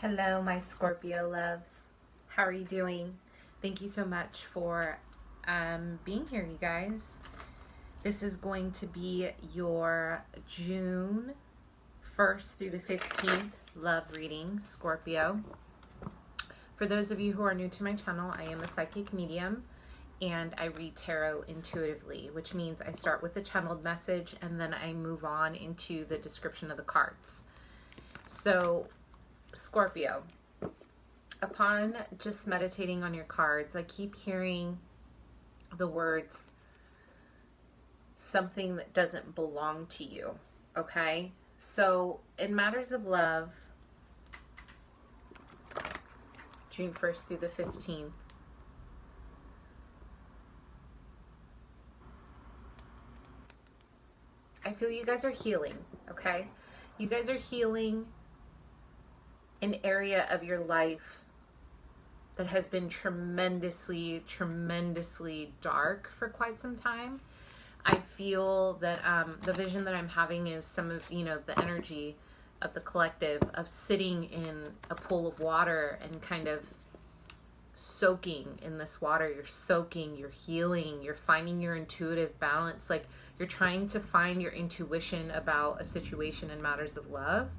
Hello, my Scorpio loves. How are you doing? Thank you so much for being here, you guys. This is going to be your June 1st through the 15th love reading, Scorpio. For those of you who are new to my channel, I am a psychic medium and I read tarot intuitively, which means I start with the channeled message and then I move on into the description of the cards. So, Scorpio, upon just meditating on your cards, I keep hearing the words, something that doesn't belong to you, okay? So, in matters of love, June 1st through the 15th, I feel you guys are healing, okay? You guys are healing an area of your life that has been tremendously dark for quite some time. I feel that the vision that I'm having is some of, the energy of the collective of sitting in a pool of water and kind of soaking in this water. You're soaking, you're healing, you're finding your intuitive balance. Like you're trying to find your intuition about a situation in matters of love.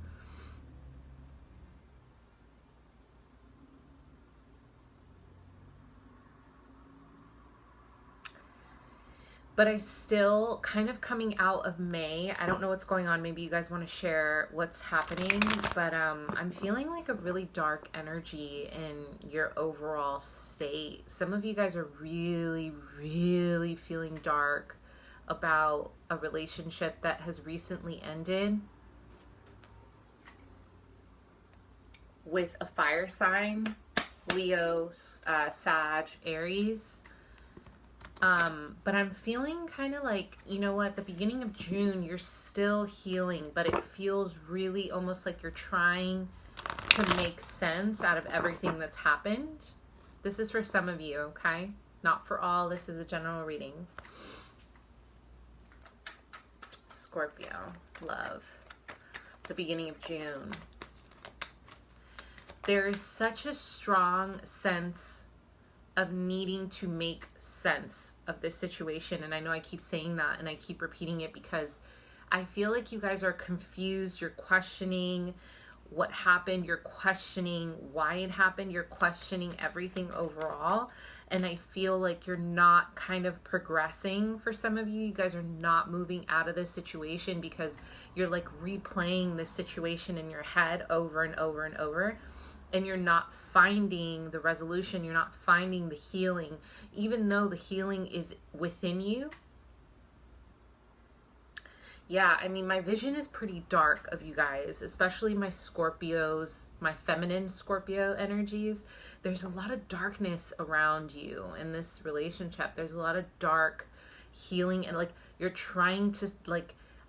But I still kind of coming out of May. I don't know what's going on. Maybe you guys want to share what's happening. But I'm feeling like a really dark energy in your overall state. Some of you guys are really feeling dark about a relationship that has recently ended with a fire sign, Leo, Sag, Aries. But I'm feeling kind of like, the beginning of June, you're still healing, but it feels really almost like you're trying to make sense out of everything that's happened. This is for some of you, okay? Not for all. This is a general reading. Scorpio, love, the beginning of June. There is such a strong sense of needing to make sense of this situation. And I know I keep saying that and I keep repeating it because I feel like you guys are confused. You're questioning what happened. You're questioning why it happened. You're questioning everything overall. And I feel like you're not kind of progressing for some of you. You guys are not moving out of this situation because you're like replaying this situation in your head over and over and over. And you're not finding the resolution, you're not finding the healing, even though the healing is within you. Yeah, I mean, my vision is pretty dark of you guys, especially my Scorpios, my feminine Scorpio energies. There's a lot of darkness around you in this relationship. There's a lot of dark healing and like you're trying to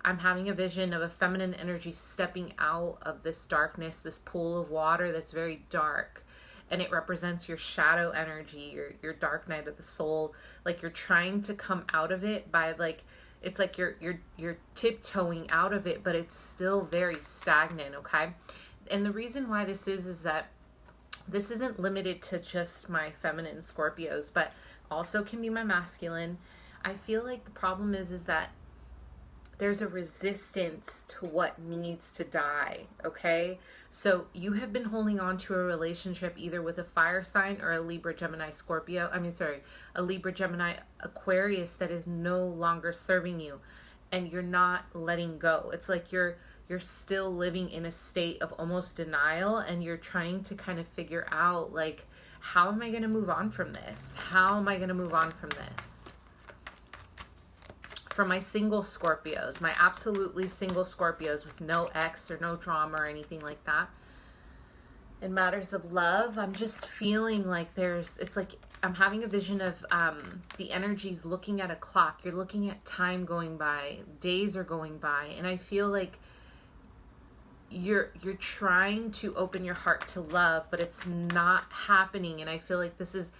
I'm having a vision of a feminine energy stepping out of this darkness, this pool of water that's very dark. And it represents your shadow energy, your dark night of the soul. Like you're trying to come out of it by it's like you're tiptoeing out of it, but it's still very stagnant, okay? And the reason why this is that this isn't limited to just my feminine Scorpios, but also can be my masculine. I feel like the problem is that there's a resistance to what needs to die, okay? So you have been holding on to a relationship either with a fire sign or a Libra, Gemini, Scorpio. A Libra, Gemini, Aquarius that is no longer serving you and you're not letting go. It's like you're still living in a state of almost denial and you're trying to kind of figure out like, how am I going to move on from this? How am I going to move on from this? For my single Scorpios, my absolutely single Scorpios with no ex or no drama or anything like that. In matters of love, I'm just feeling like it's like I'm having a vision of the energies looking at a clock. You're looking at time going by, days are going by, and I feel like you're trying to open your heart to love, but it's not happening. And I feel like this is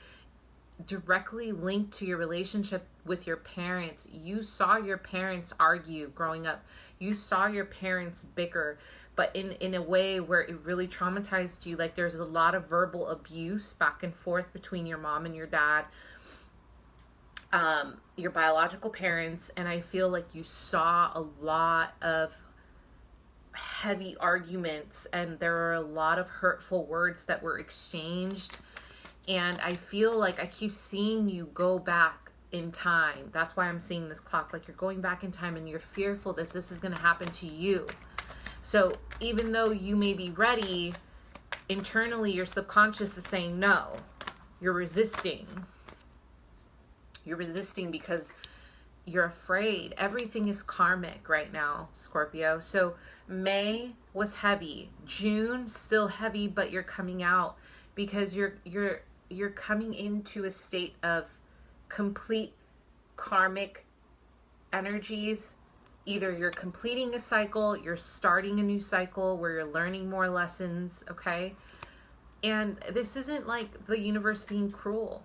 directly linked to your relationship with your parents. You saw your parents argue growing up. You saw your parents bicker, but in a way where it really traumatized you. Like there's a lot of verbal abuse back and forth between your mom and your dad, your biological parents. And I feel like you saw a lot of heavy arguments, and there are a lot of hurtful words that were exchanged. And I feel like I keep seeing you go back in time. That's why I'm seeing this clock. Like you're going back in time and you're fearful that this is going to happen to you. So even though you may be ready, internally your subconscious is saying no. You're resisting. You're resisting because you're afraid. Everything is karmic right now, Scorpio. So May was heavy. June still heavy, but you're coming out because you're coming into a state of complete karmic energies. Either you're completing a cycle, you're starting a new cycle where you're learning more lessons, okay? And this isn't like the universe being cruel.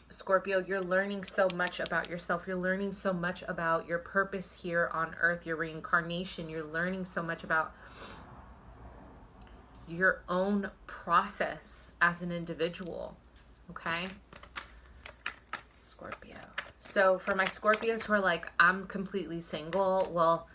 Scorpio, you're learning so much about yourself. You're learning so much about your purpose here on earth, your reincarnation. You're learning so much about your own process as an individual, okay? Scorpio. So for my Scorpios who are like, I'm completely single, well,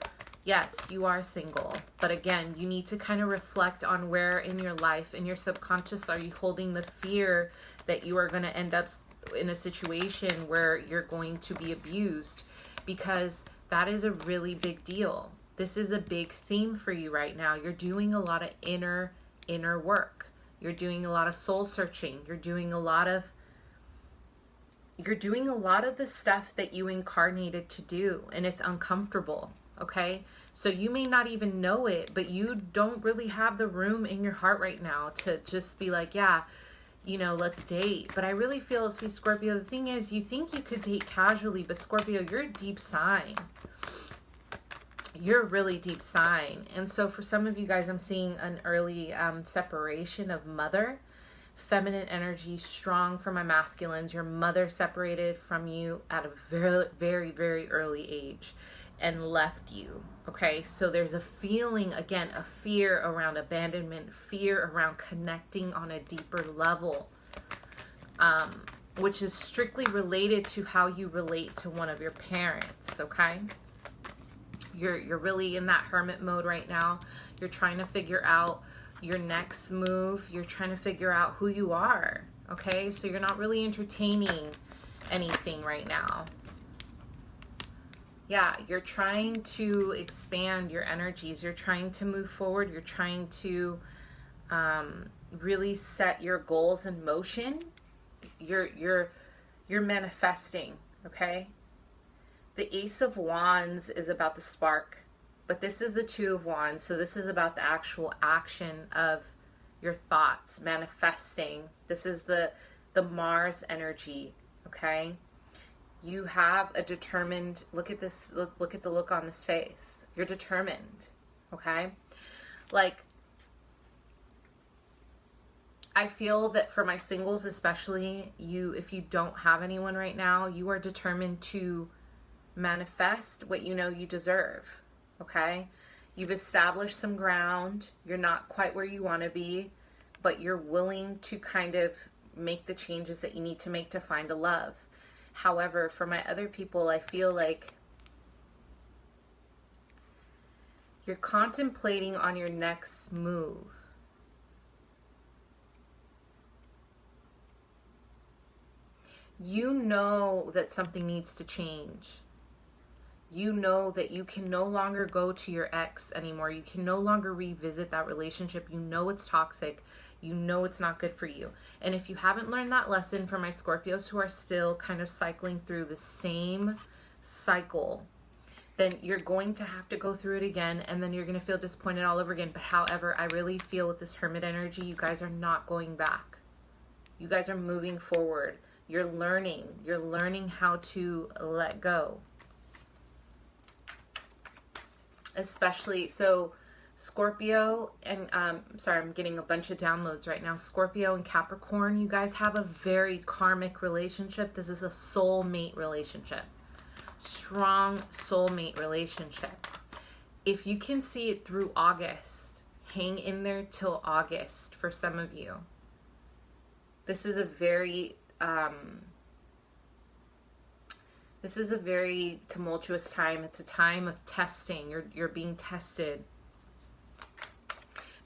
yes, you are single. But again, you need to kind of reflect on where in your life, in your subconscious, are you holding the fear that you are going to end up in a situation where you're going to be abused, because that is a really big deal. This is a big theme for you right now. You're doing a lot of inner work. You're doing a lot of soul searching. You're doing a lot of the stuff that you incarnated to do, and it's uncomfortable, okay? So you may not even know it, but you don't really have the room in your heart right now to just be like, yeah, you know, let's date. But I really feel, see, Scorpio, the thing is, you think you could date casually, but Scorpio, you're a deep sign. You're a really deep sign. And so for some of you guys, I'm seeing an early separation of mother. Feminine energy, strong for my masculines. Your mother separated from you at a very, very, very early age and left you. Okay, so there's a feeling, again, a fear around abandonment, fear around connecting on a deeper level, which is strictly related to how you relate to one of your parents, okay? You're really in that hermit mode right now. You're trying to figure out your next move. You're trying to figure out who you are, okay? So you're not really entertaining anything right now. Yeah, you're trying to expand your energies. You're trying to move forward. You're trying to really set your goals in motion. You're manifesting, okay? The Ace of Wands is about the spark, but this is the Two of Wands, so this is about the actual action of your thoughts, manifesting. This is the Mars energy, okay? You have a determined, look at this, look at the look on this face. You're determined, okay? Like, I feel that for my singles especially, if you don't have anyone right now, you are determined to manifest what you know you deserve, okay? You've established some ground. You're not quite where you want to be, but you're willing to kind of make the changes that you need to make to find a love. However, for my other people, I feel like you're contemplating on your next move. You know that something needs to change. You know that you can no longer go to your ex anymore. You can no longer revisit that relationship. You know it's toxic. You know it's not good for you. And if you haven't learned that lesson, for my Scorpios who are still kind of cycling through the same cycle, then you're going to have to go through it again, and then you're going to feel disappointed all over again. But however, I really feel with this Hermit energy, you guys are not going back. You guys are moving forward. You're learning how to let go. Especially, so Scorpio and, sorry, I'm getting a bunch of downloads right now. Scorpio and Capricorn, you guys have a very karmic relationship. This is a soulmate relationship. Strong soulmate relationship. If you can see it through August, hang in there till August for some of you. This is a very, tumultuous time. It's a time of testing. You're being tested.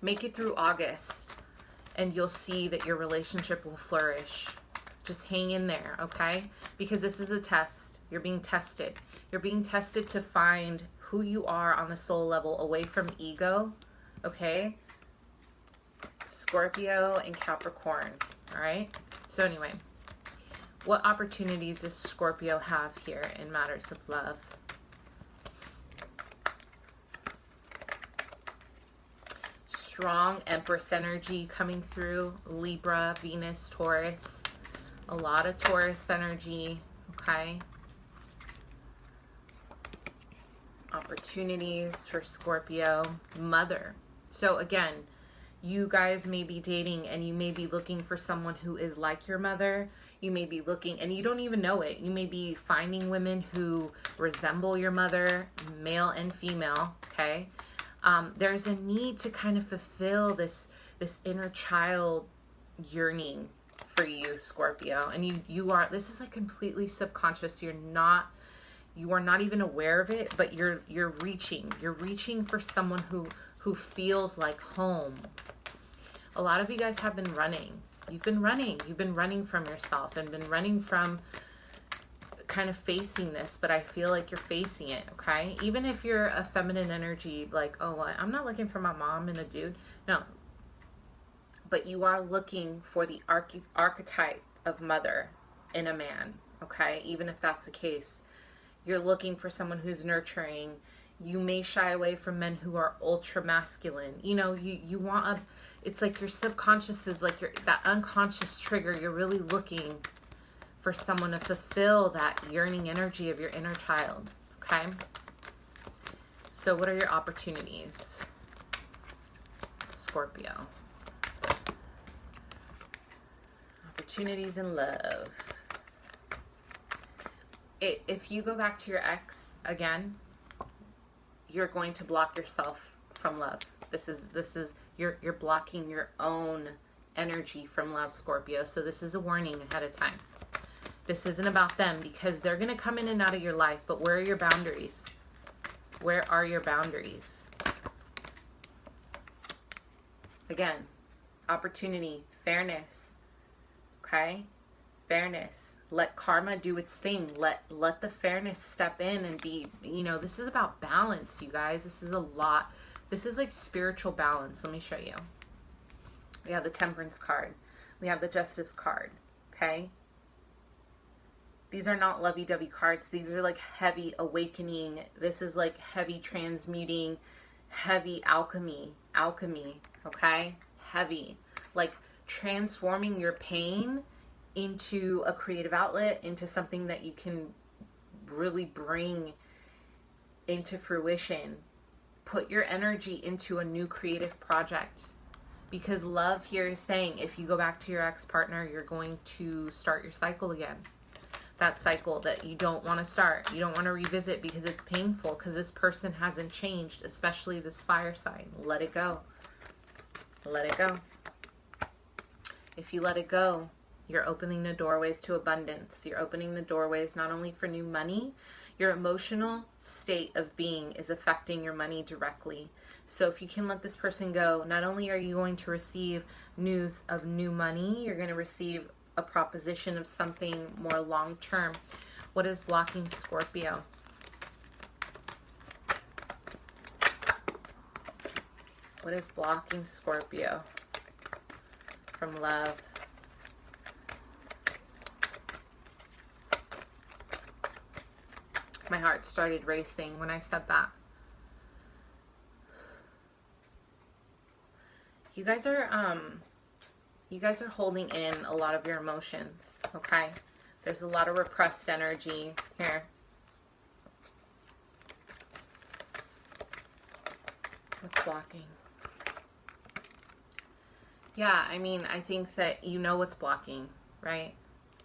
Make it through August and you'll see that your relationship will flourish. Just hang in there, okay? Because this is a test. You're being tested. You're being tested to find who you are on the soul level away from ego, okay? Scorpio and Capricorn, all right? So anyway, what opportunities does Scorpio have here in matters of love? Strong Empress energy coming through. Libra, Venus, Taurus. A lot of Taurus energy, okay? Opportunities for Scorpio. Mother. So again, you guys may be dating and you may be looking for someone who is like your mother. You may be looking, and you don't even know it. You may be finding women who resemble your mother, male and female, okay? There's a need to kind of fulfill this inner child yearning for you, Scorpio. And you are, this is like completely subconscious. You are not even aware of it, but you're reaching for someone who feels like home. A lot of you guys have been running. You've been running from yourself and been running from kind of facing this, but I feel like you're facing it, okay? Even if you're a feminine energy, like, oh, I'm not looking for my mom and a dude. No. But you are looking for the archetype of mother in a man, okay? Even if that's the case. You're looking for someone who's nurturing. You may shy away from men who are ultra masculine. You know, you want it's like your subconscious is like that unconscious trigger. You're really looking for someone to fulfill that yearning energy of your inner child, okay? So what are your opportunities, Scorpio? Opportunities in love. If you go back to your ex again, you're going to block yourself from love. This is you're blocking your own energy from love, Scorpio. So this is a warning ahead of time. This isn't about them because they're going to come in and out of your life, but where are your boundaries? Where are your boundaries? Again, opportunity, fairness, okay? Fairness. Let karma do its thing. Let the fairness step in and be, you know, this is about balance, you guys. This is a lot. This is like spiritual balance. Let me show you. We have the Temperance card. We have the Justice card, okay? These are not lovey-dovey cards. These are like heavy awakening. This is like heavy transmuting, heavy alchemy, okay? Heavy. Like transforming your pain into a creative outlet, into something that you can really bring into fruition. Put your energy into a new creative project. Because love here is saying if you go back to your ex-partner, you're going to start your cycle again. That cycle that you don't want to start. You don't want to revisit because it's painful, because this person hasn't changed, especially this fire sign. Let it go. Let it go. If you let it go, you're opening the doorways to abundance. You're opening the doorways not only for new money, your emotional state of being is affecting your money directly. So if you can let this person go, not only are you going to receive news of new money, you're going to receive a proposition of something more long-term. What is blocking Scorpio? What is blocking Scorpio from love? My heart started racing when I said that. You guys are holding in a lot of your emotions, okay? There's a lot of repressed energy here. The What's blocking? Yeah, I mean, I think that you know what's blocking, right?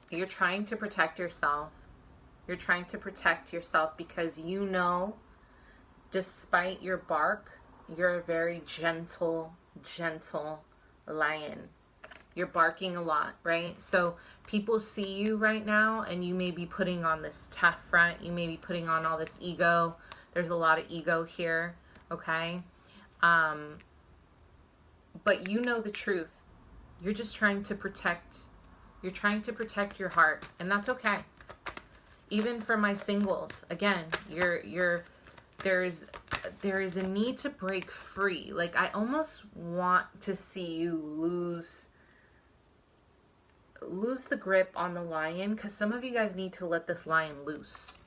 You're trying to protect yourself. You're trying to protect yourself because you know, despite your bark, you're a very gentle lion. You're barking a lot, right? So people see you right now and you may be putting on this tough front. You may be putting on all this ego. There's a lot of ego here, okay? But you know the truth. You're just trying to protect. You're trying to protect your heart, and that's okay. Even for my singles, again, there is a need to break free. Like, I almost want to see you lose the grip on the lion, because some of you guys need to let this lion loose.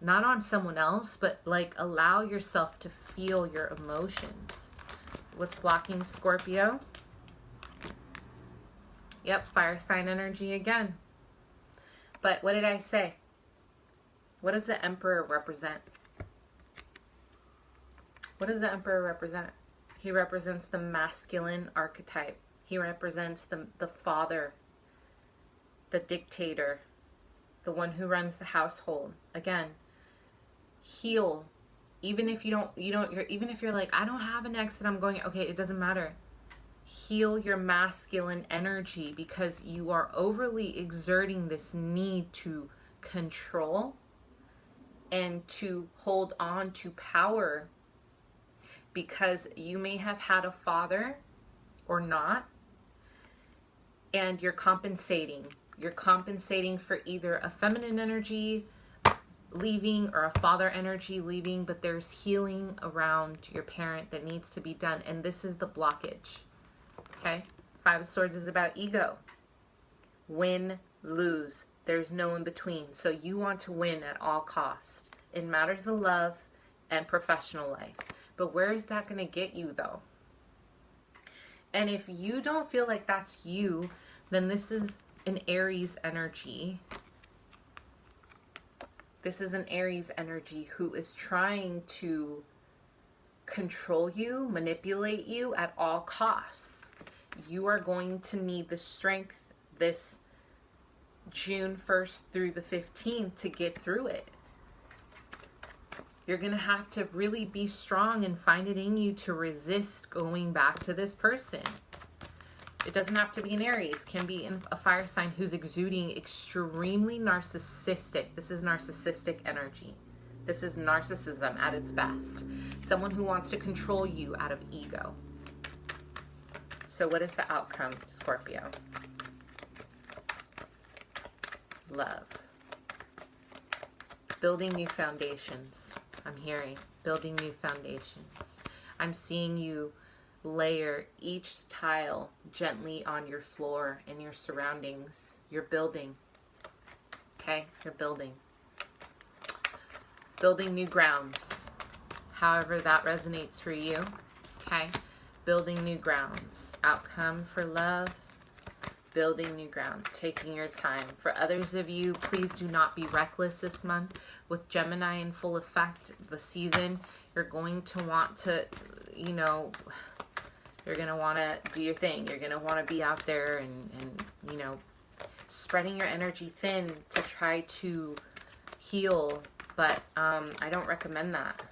Not on someone else, but like allow yourself to feel your emotions. What's blocking Scorpio? Yep, fire sign energy again. But what did I say? What does the Emperor represent? What does the Emperor represent? He represents the masculine archetype. He represents the father, the dictator, the one who runs the household. Again, heal. Even if even if you're like, I don't have an ex that I'm going, okay, it doesn't matter. Heal your masculine energy, because you are overly exerting this need to control and to hold on to power, because you may have had a father or not, and you're compensating. You're compensating for either a feminine energy leaving or a father energy leaving, but there's healing around your parent that needs to be done, and this is the blockage. Okay? Five of Swords is about ego. Win, lose. There's no in between. So you want to win at all costs in matters of love and professional life. But where is that going to get you, though? And if you don't feel like that's you, then this is an Aries energy. This is an Aries energy who is trying to control you, manipulate you at all costs. You are going to need the strength this June 1st through the 15th to get through it. You're going to have to really be strong and find it in you to resist going back to this person. It doesn't have to be an Aries. It can be a fire sign who's exuding extremely narcissistic. This is narcissistic energy. This is narcissism at its best. Someone who wants to control you out of ego. So what is the outcome, Scorpio? Love. Building new foundations. I'm hearing building new foundations. I'm seeing you layer each tile gently on your floor and your surroundings. You're building. Okay? You're building. Building new grounds. However that resonates for you. Okay? Building new grounds. Outcome for love. Building new grounds. Taking your time. For others of you, please do not be reckless this month. With Gemini in full effect, the season, you're going to want to, you're going to want to do your thing. You're going to want to be out there and spreading your energy thin to try to heal. But I don't recommend that.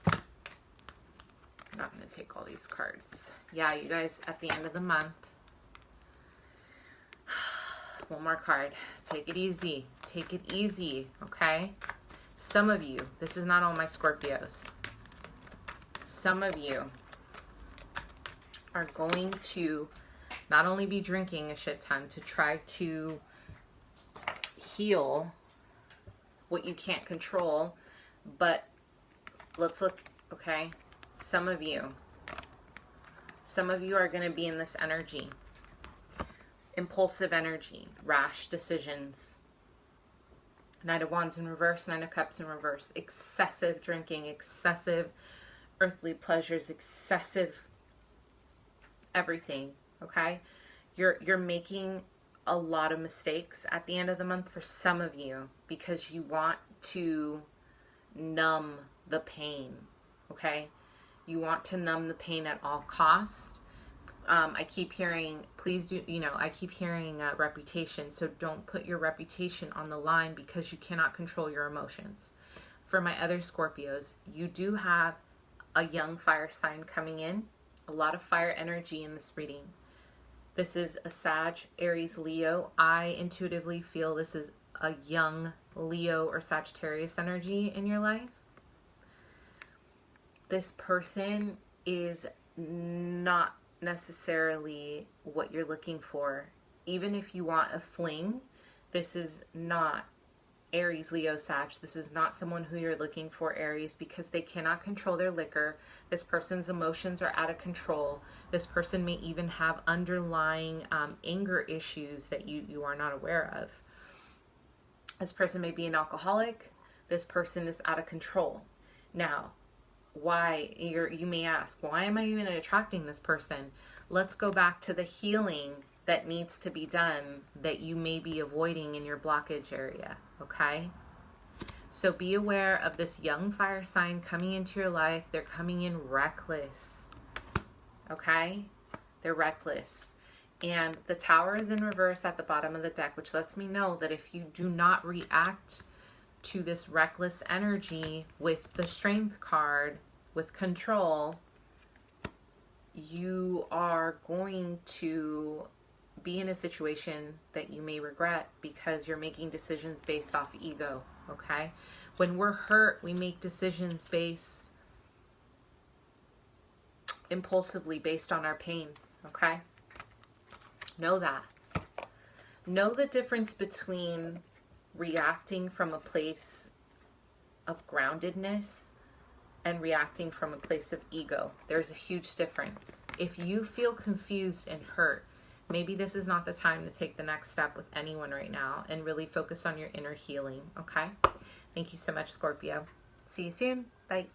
I'm not going to take all these cards. Yeah, you guys, at the end of the month, one more card. Take it easy. Take it easy, okay? Some of you, this is not all my Scorpios. Some of you are going to not only be drinking a shit ton to try to heal what you can't control, but let's look, okay? Some of you are going to be in this energy. Impulsive energy, rash decisions. Knight of Wands in reverse, Nine of Cups in reverse. Excessive drinking, excessive earthly pleasures, excessive everything, okay? You're making a lot of mistakes at the end of the month for some of you because you want to numb the pain, okay? You want to numb the pain at all costs. I keep hearing, please do, I keep hearing reputation. So don't put your reputation on the line because you cannot control your emotions. For my other Scorpios, you do have a young fire sign coming in. A lot of fire energy in this reading. This is a Sag, Aries, Leo. I intuitively feel this is a young Leo or Sagittarius energy in your life. This person is not necessarily what you're looking for. Even if you want a fling, this is not Aries, Leo, Sag. This is not someone who you're looking for, Aries, because they cannot control their liquor. This person's emotions are out of control. This person may even have underlying anger issues that you are not aware of. This person may be an alcoholic. This person is out of control. Now, why? You may ask, why am I even attracting this person? Let's go back to the healing that needs to be done that you may be avoiding in your blockage area, okay? So be aware of this young fire sign coming into your life. They're coming in reckless, okay? They're reckless. And the Tower is in reverse at the bottom of the deck, which lets me know that if you do not react to this reckless energy with the Strength card, with control, you are going to be in a situation that you may regret because you're making decisions based off ego, okay? When we're hurt, we make decisions based impulsively based on our pain, okay? Know that. Know the difference between reacting from a place of groundedness and reacting from a place of ego. There's a huge difference. If you feel confused and hurt, maybe this is not the time to take the next step with anyone right now and really focus on your inner healing, okay? Thank you so much, Scorpio. See you soon. Bye.